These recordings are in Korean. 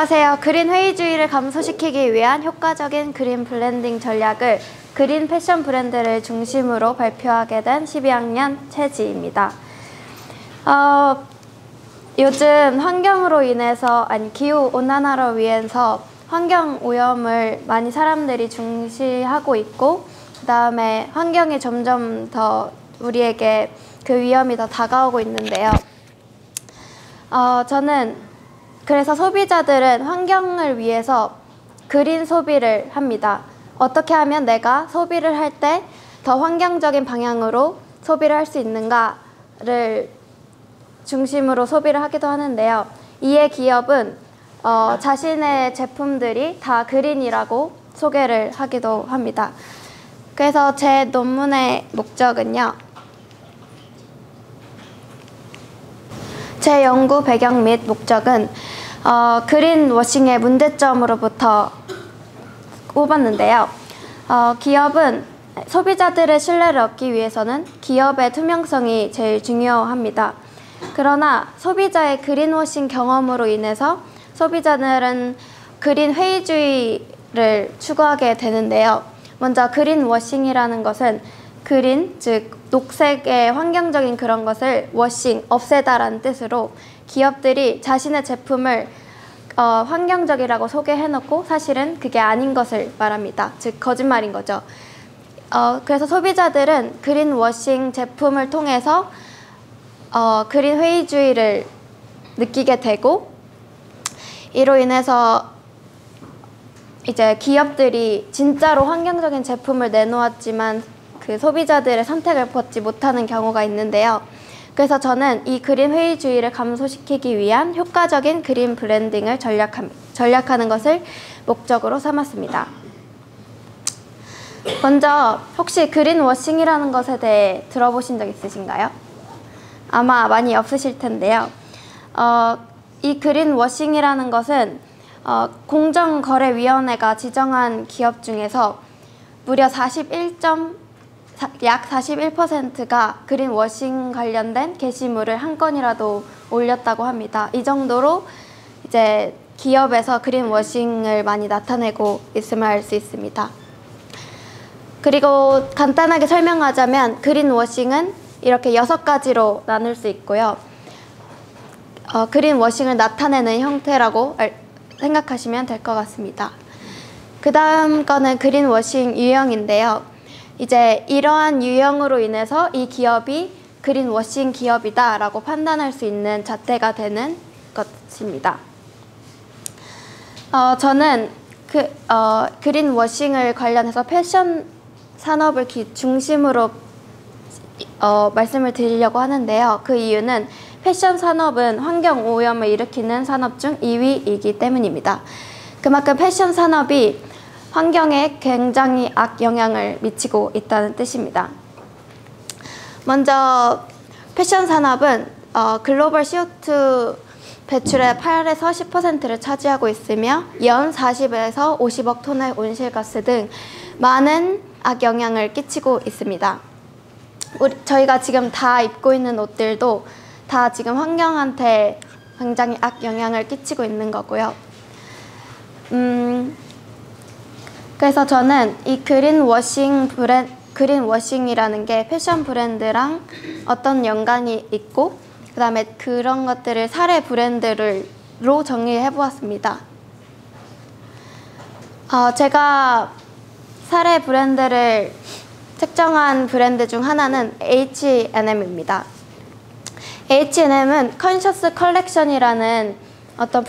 안녕하세요. 그린 회의주의를 감소시키기 위한 효과적인 그린 블렌딩 전략을 그린 패션 브랜드를 중심으로 발표하게 된 12학년 최지입니다. 요즘 환경으로 인해서, 기후온난화로 인해서 환경오염을 많이 사람들이 중시하고 있고, 그 다음에 환경이 점점 더 우리에게 그 위험이 더 다가오고 있는데요. 저는 그래서 소비자들은 환경을 위해서 그린 소비를 합니다. 어떻게 하면 내가 소비를 할 때 더 환경적인 방향으로 소비를 할 수 있는가를 중심으로 소비를 하기도 하는데요. 이에 기업은 자신의 제품들이 다 그린이라고 소개를 하기도 합니다. 그래서 제 논문의 목적은요. 제 연구 배경 및 목적은 그린워싱의 문제점으로부터 꼽았는데요. 기업은 소비자들의 신뢰를 얻기 위해서는 기업의 투명성이 제일 중요합니다. 그러나 소비자의 그린워싱 경험으로 인해서 소비자들은 그린 회의주의를 추구하게 되는데요. 먼저 그린워싱이라는 것은 그린, 즉 녹색의 환경적인 그런 것을 워싱, 없애다라는 뜻으로 기업들이 자신의 제품을 환경적이라고 소개해놓고 사실은 그게 아닌 것을 말합니다. 즉 거짓말인 거죠. 그래서 소비자들은 그린워싱 제품을 통해서 그린 회의주의를 느끼게 되고, 이로 인해서 이제 기업들이 진짜로 환경적인 제품을 내놓았지만 그 소비자들의 선택을 받지 못하는 경우가 있는데요. 그래서 저는 이 그린 회의주의를 감소시키기 위한 효과적인 그린 브랜딩을 전략하는 것을 목적으로 삼았습니다. 먼저 혹시 그린워싱이라는 것에 대해 들어보신 적 있으신가요? 아마 많이 없으실 텐데요. 이 그린워싱이라는 것은 공정거래위원회가 지정한 기업 중에서 무려 약 41%가 그린워싱 관련된 게시물을 한 건이라도 올렸다고 합니다. 이 정도로 이제 기업에서 그린워싱을 많이 나타내고 있음을 알 수 있습니다. 그리고 간단하게 설명하자면 그린워싱은 이렇게 6가지로 나눌 수 있고요. 그린워싱을 나타내는 형태라고 생각하시면 될 것 같습니다. 그 다음 거는 그린워싱 유형인데요. 이제 이러한 유형으로 인해서 이 기업이 그린워싱 기업이다 라고 판단할 수 있는 잣대가 되는 것입니다. 저는 그린워싱을 관련해서 패션 산업을 중심으로 말씀을 드리려고 하는데요. 그 이유는 패션 산업은 환경 오염을 일으키는 산업 중 2위이기 때문입니다. 그만큼 패션 산업이 환경에 굉장히 악영향을 미치고 있다는 뜻입니다. 먼저 패션 산업은 글로벌 CO2 배출의 8에서 10%를 차지하고 있으며 연 40에서 50억 톤의 온실가스 등 많은 악영향을 끼치고 있습니다. 저희가 지금 다 입고 있는 옷들도 다 지금 환경한테 굉장히 악영향을 끼치고 있는 거고요. 그래서 저는 이 그린워싱이라는 게 패션 브랜드랑 어떤 연관이 있고, 그 다음에 그런 것들을 사례 브랜드로 정리해 보았습니다. 제가 사례 브랜드를 책정한 브랜드 중 하나는 H&M입니다. H&M은 컨셔스 컬렉션이라는 어떤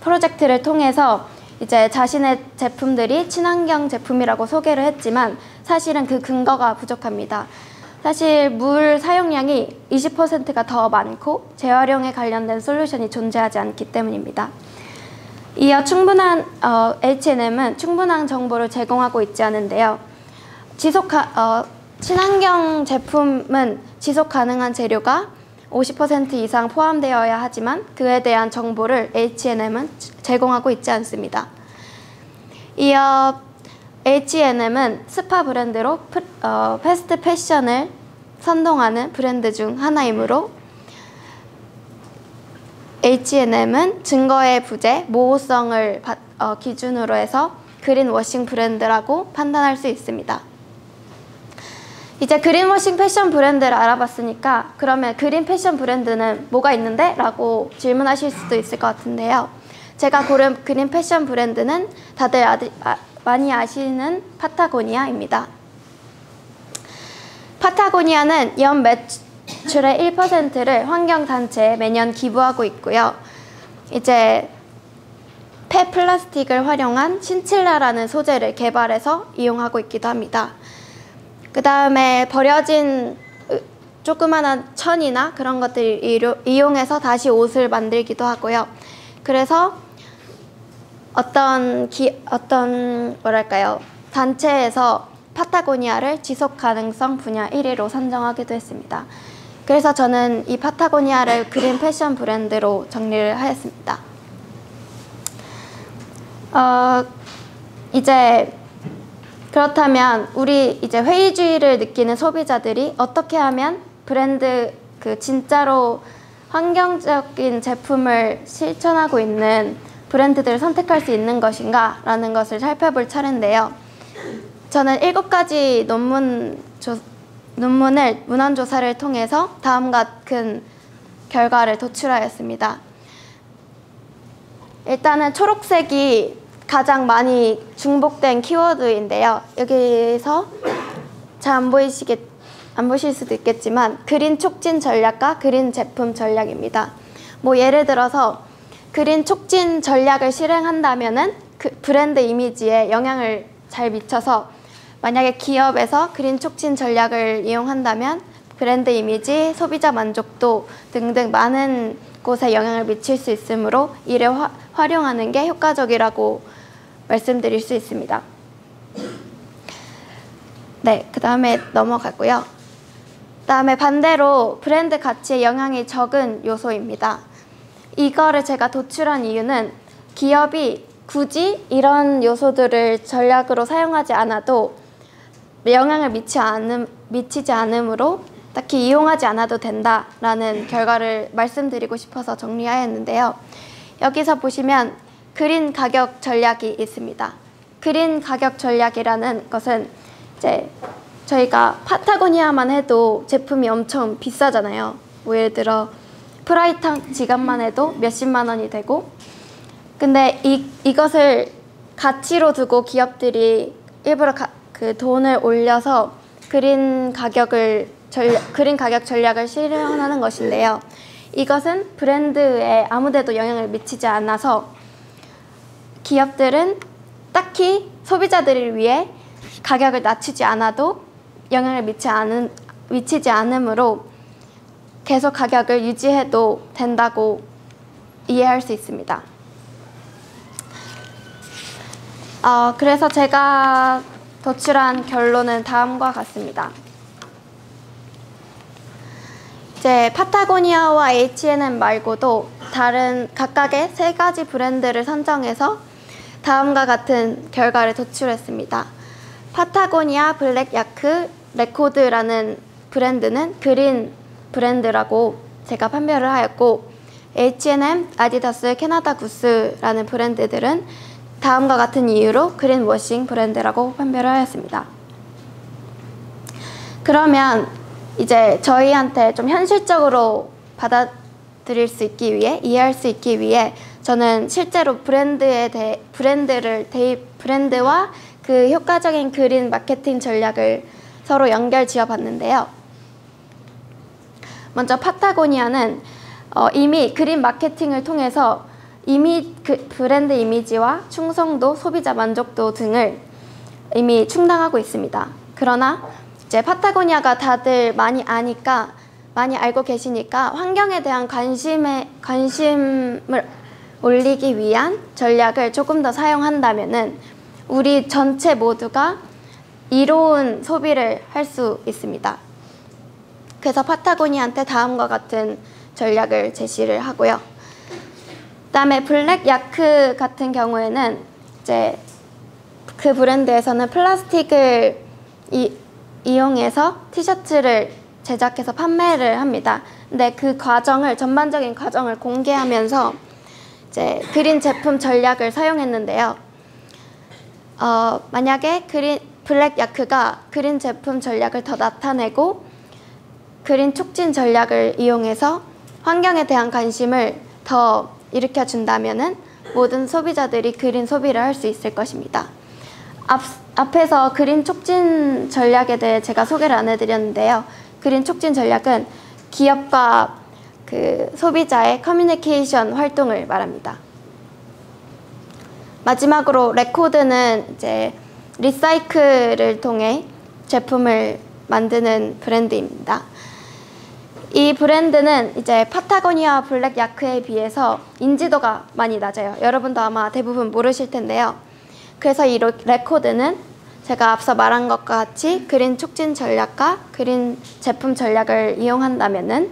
프로젝트를 통해서 이제 자신의 제품들이 친환경 제품이라고 소개를 했지만 사실은 그 근거가 부족합니다. 사실 물 사용량이 20%가 더 많고 재활용에 관련된 솔루션이 존재하지 않기 때문입니다. 이어 H&M은 충분한 정보를 제공하고 있지 않은데요. 친환경 제품은 지속 가능한 재료가 50% 이상 포함되어야 하지만 그에 대한 정보를 H&M은 제공하고 있지 않습니다. 이어 H&M은 스파 브랜드로 패스트 패션을 선동하는 브랜드 중 하나이므로 H&M은 증거의 부재, 모호성을 기준으로 해서 그린워싱 브랜드라고 판단할 수 있습니다. 이제 그린워싱 패션 브랜드를 알아봤으니까 그러면 그린 패션 브랜드는 뭐가 있는데? 라고 질문하실 수도 있을 것 같은데요. 제가 고른 그린 패션 브랜드는 다들 많이 아시는 파타고니아입니다. 파타고니아는 연 매출의 1%를 환경단체에 매년 기부하고 있고요. 이제 폐플라스틱을 활용한 신칠라라는 소재를 개발해서 이용하고 있기도 합니다. 그 다음에 버려진 조그마한 천이나 그런 것들을 이용해서 다시 옷을 만들기도 하고요. 그래서 어떤 뭐랄까요, 단체에서 파타고니아를 지속 가능성 분야 1위로 선정하기도 했습니다. 그래서 저는 이 파타고니아를 그린 패션 브랜드로 정리를 하였습니다. 이제 그렇다면 우리 이제 회의주의를 느끼는 소비자들이 어떻게 하면 브랜드 진짜로 환경적인 제품을 실천하고 있는 브랜드들을 선택할 수 있는 것인가 라는 것을 살펴볼 차례인데요. 저는 7가지 논문을 문헌조사를 통해서 다음과 같은 결과를 도출하였습니다. 일단은 초록색이 가장 많이 중복된 키워드인데요. 여기서 잘 안 보실 수도 있겠지만 그린 촉진 전략과 그린 제품 전략입니다. 뭐 예를 들어서 그린 촉진 전략을 실행한다면은 그 브랜드 이미지에 영향을 잘 미쳐서, 만약에 기업에서 그린 촉진 전략을 이용한다면 브랜드 이미지, 소비자 만족도 등등 많은 곳에 영향을 미칠 수 있으므로 이를 활용하는 게 효과적이라고 말씀드릴 수 있습니다. 네, 그 다음에 넘어가고요. 그 다음에 반대로 브랜드 가치에 영향이 적은 요소입니다. 이거를 제가 도출한 이유는 기업이 굳이 이런 요소들을 전략으로 사용하지 않아도 영향을 미치지 않으므로 딱히 이용하지 않아도 된다라는 결과를 말씀드리고 싶어서 정리하였는데요. 여기서 보시면 그린 가격 전략이 있습니다. 그린 가격 전략이라는 것은 이제 저희가 파타고니아만 해도 제품이 엄청 비싸잖아요. 뭐 예를 들어 프라이탕 지갑만 해도 몇십만 원이 되고, 근데 이것을 가치로 두고 기업들이 일부러 그 돈을 올려서 그린 가격 전략을 실현하는 것인데요. 이것은 브랜드에 아무데도 영향을 미치지 않아서 기업들은 딱히 소비자들을 위해 가격을 낮추지 않아도 영향을 미치지 않으므로 계속 가격을 유지해도 된다고 이해할 수 있습니다. 그래서 제가 도출한 결론은 다음과 같습니다. 이제 파타고니아와 H&M 말고도 다른 각각의 3가지 브랜드를 선정해서 다음과 같은 결과를 도출했습니다. 파타고니아, 블랙 야크, 레코드라는 브랜드는 그린 브랜드라고 제가 판별을 하였고, H&M, 아디다스, 캐나다 구스라는 브랜드들은 다음과 같은 이유로 그린워싱 브랜드라고 판별을 하였습니다. 그러면 이제 저희한테 좀 현실적으로 받아들일 수 있기 위해, 이해할 수 있기 위해 저는 실제로 브랜드와 그 효과적인 그린 마케팅 전략을 서로 연결 지어 봤는데요. 먼저 파타고니아는 이미 그린 마케팅을 통해서 그 브랜드 이미지와 충성도, 소비자 만족도 등을 이미 충당하고 있습니다. 그러나 이제 파타고니아가 다들 많이 알고 계시니까 환경에 대한 관심을 올리기 위한 전략을 조금 더 사용한다면은 우리 전체 모두가 이로운 소비를 할 수 있습니다. 그래서 파타고니아한테 다음과 같은 전략을 제시를 하고요. 그다음에 블랙 야크 같은 경우에는 이제 그 브랜드에서는 플라스틱을 이용해서 티셔츠를 제작해서 판매를 합니다. 근데 그 과정을 전반적인 과정을 공개하면서 이제 그린 제품 전략을 사용했는데요. 만약에 블랙 야크가 그린 제품 전략을 더 나타내고 그린 촉진 전략을 이용해서 환경에 대한 관심을 더 일으켜준다면은 모든 소비자들이 그린 소비를 할 수 있을 것입니다. 앞에서 그린 촉진 전략에 대해 제가 소개를 안 해드렸는데요. 그린 촉진 전략은 기업과 그 소비자의 커뮤니케이션 활동을 말합니다. 마지막으로 레코드는 이제 리사이클을 통해 제품을 만드는 브랜드입니다. 이 브랜드는 이제 파타고니아 블랙 야크에 비해서 인지도가 많이 낮아요. 여러분도 아마 대부분 모르실 텐데요. 그래서 이 레코드는 제가 앞서 말한 것과 같이 그린 촉진 전략과 그린 제품 전략을 이용한다면은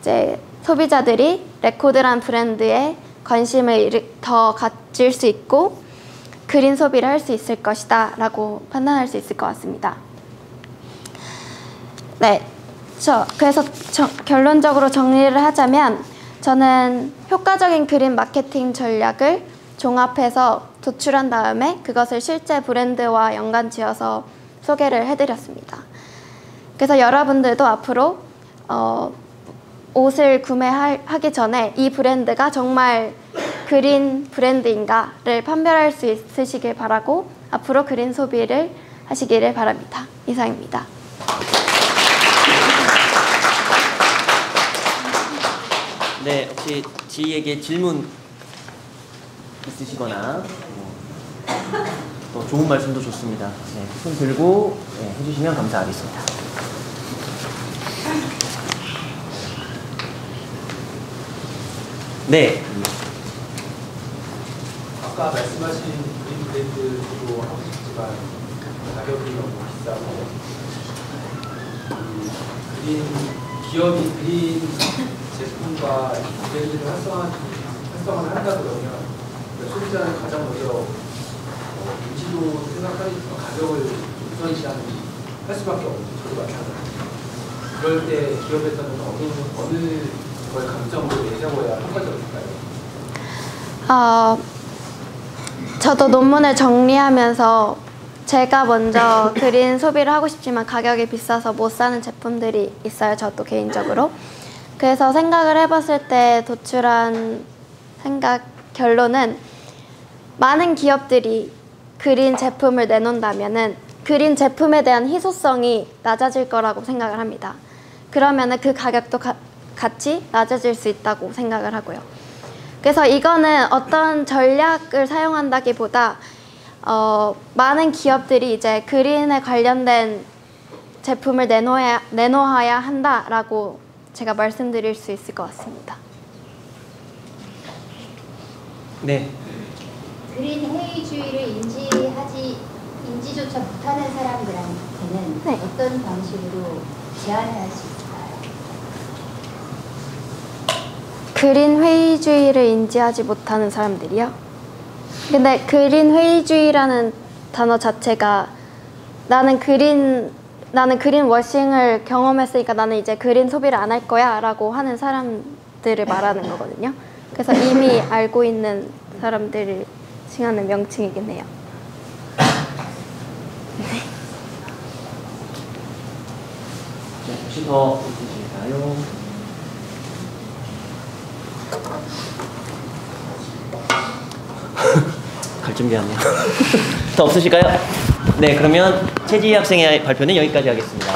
이제 소비자들이 레코드란 브랜드에 관심을 더 가질 수 있고 그린 소비를 할 수 있을 것이다 라고 판단할 수 있을 것 같습니다. 네, 그래서 결론적으로 정리를 하자면 저는 효과적인 그린 마케팅 전략을 종합해서 도출한 다음에 그것을 실제 브랜드와 연관지어서 소개를 해드렸습니다. 그래서 여러분들도 앞으로 옷을 구매하기 전에 이 브랜드가 정말 그린 브랜드인가를 판별할 수 있으시길 바라고 앞으로 그린 소비를 하시기를 바랍니다. 이상입니다. 네, 혹시 지희에게 질문 있으시거나 또 좋은 말씀도 좋습니다. 네, 손 들고 해주시면 감사하겠습니다. 네. 아까 말씀하신 그린 브랜드도 하고 싶지만 가격이 너무 비싸고 기업이 그린 제품과 브랜드를 활성화를 한다 그러면 소비자는 가장 먼저 인지도 생각하니까 가격을 우선시할 수밖에 없는 저도 마찬가지입니다. 그럴 때 기업에서는 어느 걸 강점으로 내세워야 효과적일까요? 저도 논문을 정리하면서 제가 먼저 그린 소비를 하고 싶지만 가격이 비싸서 못 사는 제품들이 있어요. 저도 개인적으로. 그래서 생각을 해봤을 때 도출한 결론은 많은 기업들이 그린 제품을 내놓는다면은 그린 제품에 대한 희소성이 낮아질 거라고 생각을 합니다. 그러면은 그 가격도 같이 낮아질 수 있다고 생각을 하고요. 그래서 이거는 어떤 전략을 사용한다기보다 많은 기업들이 이제 그린에 관련된 제품을 내놓아야 한다라고 제가 말씀드릴 수 있을 것 같습니다. 네. 그린 회의주의를 인지조차 못하는 사람들한테는 네. 어떤 방식으로 제안할 수 있을까요? 그린 회의주의를 인지하지 못하는 사람들이요? 근데 그린 회의주의라는 단어 자체가 나는 그린 워싱을 경험했으니까 나는 이제 그린 소비를 안 할 거야 라고 하는 사람들을 말하는 거거든요. 그래서 이미 알고 있는 사람들을 칭하는 명칭이긴 해요. 혹시 더 있으실까요? 갈 준비하네요. 더 없으실까요? 네, 그러면 최지희 학생의 발표는 여기까지 하겠습니다.